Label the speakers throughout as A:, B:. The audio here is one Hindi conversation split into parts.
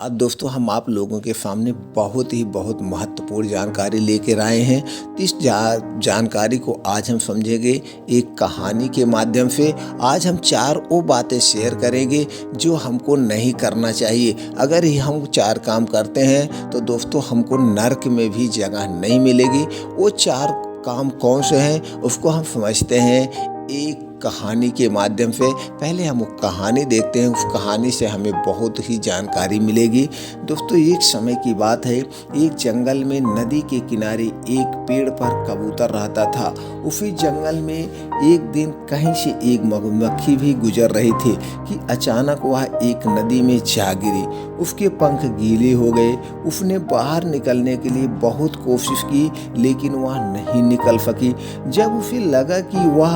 A: आज दोस्तों हम आप लोगों के सामने बहुत महत्वपूर्ण जानकारी लेकर आए हैं। तो इस जानकारी को आज हम समझेंगे एक कहानी के माध्यम से। आज हम 4 वो बातें शेयर करेंगे जो हमको नहीं करना चाहिए। अगर ही हम 4 काम करते हैं तो दोस्तों हमको नर्क में भी जगह नहीं मिलेगी। वो 4 काम कौन से हैं उसको हम समझते हैं एक कहानी के माध्यम से। पहले हम वो कहानी देखते हैं, उस कहानी से हमें बहुत ही जानकारी मिलेगी। दोस्तों एक समय की बात है, एक जंगल में नदी के किनारे एक पेड़ पर कबूतर रहता था। उसी जंगल में एक दिन कहीं से एक मधुमक्खी भी गुजर रही थी कि अचानक वह एक नदी में जा गिरी। उसके पंख गीले हो गए। उसने बाहर निकलने के लिए बहुत कोशिश की लेकिन वह नहीं निकल सकी। जब उसे लगा कि वह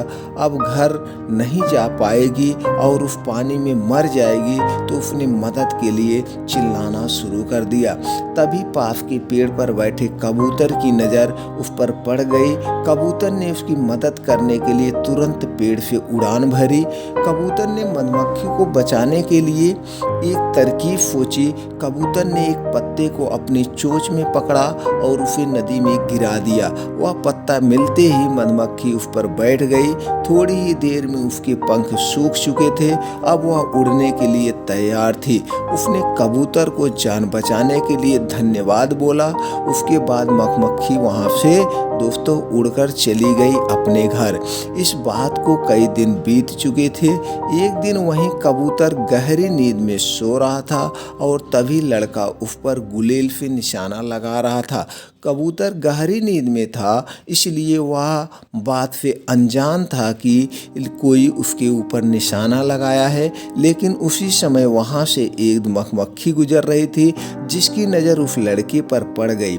A: अब घर नहीं जा पाएगी और उस पानी में मर जाएगी तो उसने मदद के लिए चिल्लाना शुरू कर दिया। तभी पास के पेड़ पर बैठे कबूतर की नज़र उस पर पड़ गई। कबूतर ने उसकी मदद करने के लिए तुरंत पेड़ से उड़ान भरी। कबूतर ने मधुमक्खी को बचाने के लिए एक तरकीब सोची। कबूतर ने एक पत्ते को अपनी चोंच में पकड़ा और उसे नदी में गिरा दिया। वह पत्ता मिलते ही मधुमक्खी उस पर बैठ गई। थोड़ी ही देर में उसके पंख सूख चुके थे। अब वह उड़ने के लिए तैयार थी। उसने कबूतर को जान बचाने के लिए धन्यवाद बोला। उसके बाद मधुमक्खी वहां से दोस्तों उड़कर चली गई अपने घर। इस बात को कई दिन बीत चुके थे। एक दिन वहीं कबूतर गहरी नींद में सो रहा था और तभी लड़का उस पर गुलेल से निशाना लगा रहा था। कबूतर गहरी नींद में था इसलिए वह बात से अनजान था कि कोई उसके ऊपर निशाना लगाया है। लेकिन उसी समय वहां से एक मधुमक्खी गुजर रही थी जिसकी नज़र उस लड़के पर पड़ गई।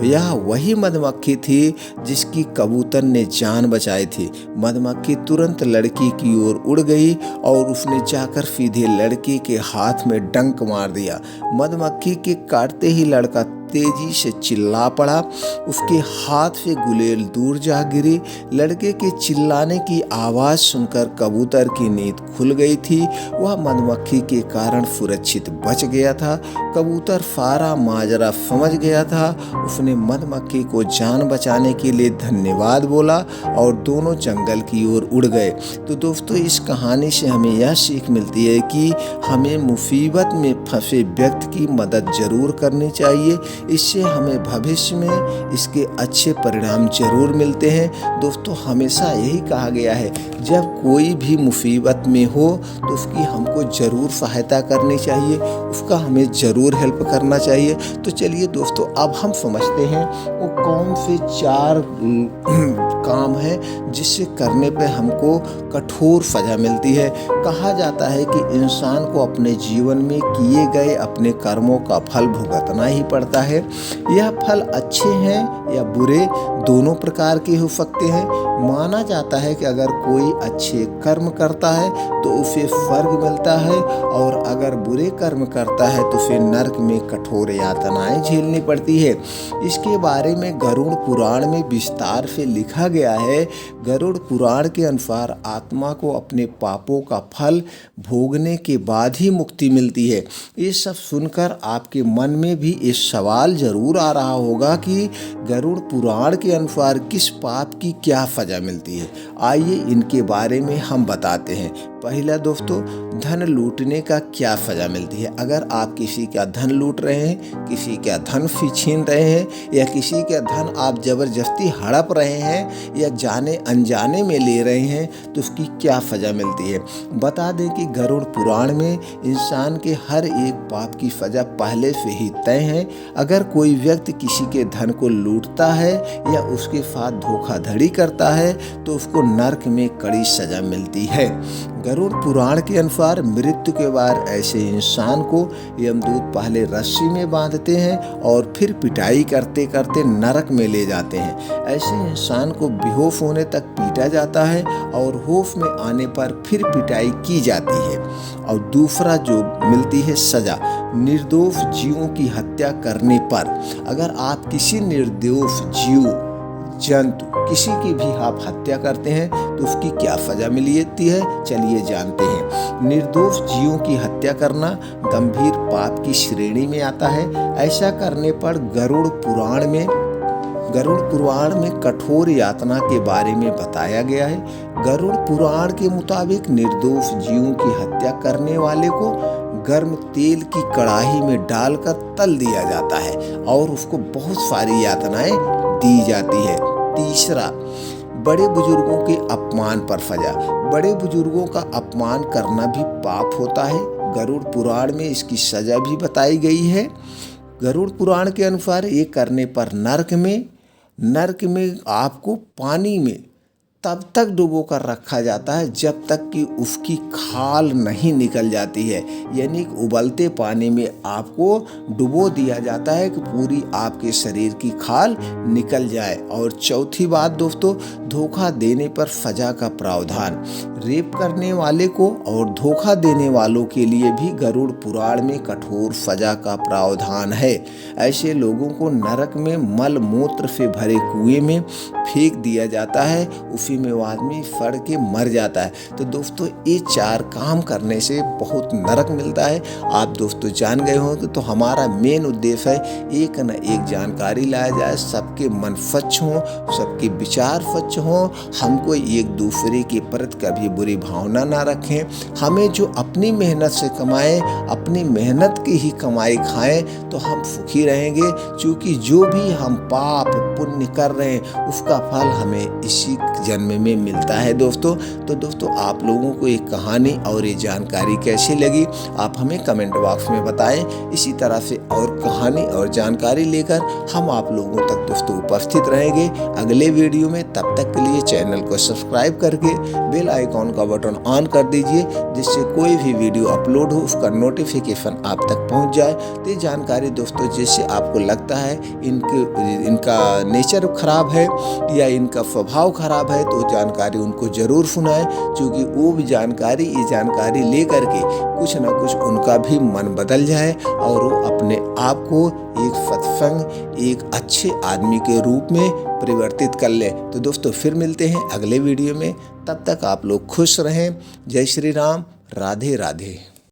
A: यह वही मधुमक्खी थी जिसकी कबूतर ने जान बचाई थी। मधुमक्खी तुरंत लड़की की ओर उड़ गई और उसने जाकर सीधे लड़के के हाथ में डंक मार दिया। मधुमक्खी के काटते ही लड़का तेजी से चिल्ला पड़ा। उसके हाथ से गुलेल दूर जा गिरी। लड़के के चिल्लाने की आवाज़ सुनकर कबूतर की नींद खुल गई थी। वह मधुमक्खी के कारण सुरक्षित बच गया था। कबूतर सारा माजरा समझ गया था। उसने मधुमक्खी को जान बचाने के लिए धन्यवाद बोला और दोनों जंगल की ओर उड़ गए। तो दोस्तों इस कहानी से हमें यह सीख मिलती है कि हमें मुसीबत में फंसे व्यक्ति की मदद जरूर करनी चाहिए। इससे हमें भविष्य में इसके अच्छे परिणाम जरूर मिलते हैं। दोस्तों हमेशा यही कहा गया है, जब कोई भी मुसीबत में हो तो उसकी हमको ज़रूर सहायता करनी चाहिए, उसका हमें ज़रूर हेल्प करना चाहिए। तो चलिए दोस्तों अब हम समझते हैं वो कौन से 4 काम हैं जिससे करने पे हमको कठोर सजा मिलती है। कहा जाता है कि इंसान को अपने जीवन में किए गए अपने कर्मों का फल भुगतना ही पड़ता है। यह फल अच्छे हैं या बुरे दोनों प्रकार के हो सकते हैं। माना जाता है कि अगर कोई अच्छे कर्म करता है तो उसे स्वर्ग मिलता है और अगर बुरे कर्म करता है तो उसे नरक में कठोर यातनाएं झेलनी पड़ती है। इसके बारे में गरुड़ पुराण में विस्तार से लिखा गया है। गरुड़ पुराण के अनुसार आत्मा को अपने पापों का फल भोगने के बाद ही मुक्ति मिलती है। ये सब सुनकर आपके मन में भी एक सवाल जरूर आ रहा होगा कि गरुड़ पुराण के अनुसार किस पाप की क्या सजा मिलती है। आइए इनके बारे में हम बताते हैं। पहला दोस्तों, धन लूटने का क्या सजा मिलती है। अगर आप किसी का धन लूट रहे हैं, किसी का धन छीन रहे हैं या किसी का धन आप जबरदस्ती हड़प रहे हैं या जाने अनजाने में ले रहे हैं तो उसकी क्या सजा मिलती है। बता दें कि गरुड़ पुराण में इंसान के हर एक पाप की सजा पहले से ही तय है। अगर कोई व्यक्ति किसी के धन को लूटता है या उसके साथ धोखाधड़ी करता है तो उसको नरक में कड़ी सजा मिलती है। गरुड़ पुराण के अनुसार मृत्यु के बाद ऐसे इंसान को यमदूत पहले रस्सी में बांधते हैं और फिर पिटाई करते करते नरक में ले जाते हैं। ऐसे इंसान को बेहोश होने तक पीटा जाता है और होश में आने पर फिर पिटाई की जाती है। और दूसरा जो मिलती है सजा, निर्दोष जीवों की हत्या करने पर। अगर आप किसी निर्दोष जीव जंतु किसी की भी आप हत्या करते हैं तो उसकी क्या सजा मिलती है, चलिए जानते हैं। निर्दोष जीवों की हत्या करना गंभीर पाप की श्रेणी में आता है। ऐसा करने पर गरुड़ पुराण में कठोर यातना के बारे में बताया गया है। गरुड़ पुराण के मुताबिक निर्दोष जीवों की हत्या करने वाले को गर्म तेल की कड़ाही में डालकर तल दिया जाता है और उसको बहुत सारी यातनाएं दी जाती है। तीसरा, बड़े बुजुर्गों के अपमान पर सजा। बड़े बुजुर्गों का अपमान करना भी पाप होता है। गरुड़ पुराण में इसकी सजा भी बताई गई है। गरुड़ पुराण के अनुसार ये करने पर नरक में आपको पानी में तब तक डुबो कर रखा जाता है जब तक कि उसकी खाल नहीं निकल जाती है, यानी उबलते पानी में आपको डुबो दिया जाता है कि पूरी आपके शरीर की खाल निकल जाए। और चौथी बात दोस्तों, धोखा देने पर सजा का प्रावधान। रेप करने वाले को और धोखा देने वालों के लिए भी गरुड़ पुराण में कठोर सजा का प्रावधान है। ऐसे लोगों को नरक में मल मूत्र से भरे कुएं में फेंक दिया जाता है, उसी में वो आदमी सड़ के मर जाता है। तो दोस्तों ये 4 काम करने से बहुत नरक मिलता है। आप दोस्तों जान गए होंगे। तो हमारा मेन उद्देश्य है एक न एक जानकारी लाया जाए, सबके मन स्वच्छ हों, सबके विचार स्वच्छ हों, हमको एक दूसरे के प्रति कभी बुरी भावना ना रखें। हमें जो अपनी मेहनत से कमाएं, अपनी मेहनत की ही कमाई खाएं तो हम सुखी रहेंगे, क्योंकि जो भी हम पाप पुण्य कर रहे हैं उसका फल हमें इसी जन्म में मिलता है दोस्तों। तो दोस्तों आप लोगों को एक कहानी और ये जानकारी कैसी लगी आप हमें कमेंट बॉक्स में बताएं। इसी तरह से और कहानी और जानकारी लेकर हम आप लोगों तक दोस्तों उपस्थित रहेंगे अगले वीडियो में। तब तक के लिए चैनल को सब्सक्राइब करके बेल आइकॉन का बटन ऑन कर दीजिए, जिससे कोई भी वीडियो अपलोड हो उसका नोटिफिकेशन आप तक पहुंच जाए। तो ये जानकारी दोस्तों जिससे आपको लगता है इनका नेचर खराब है या इनका स्वभाव खराब है तो जानकारी उनको जरूर सुनाएं, क्योंकि वो भी ये जानकारी ले करके कुछ ना कुछ उनका भी मन बदल जाए और वो अपने आप को एक सत्संग एक अच्छे आदमी के रूप में परिवर्तित कर ले। तो दोस्तों फिर मिलते हैं अगले वीडियो में, तब तक आप लोग खुश रहें। जय श्री राम, राधे राधे।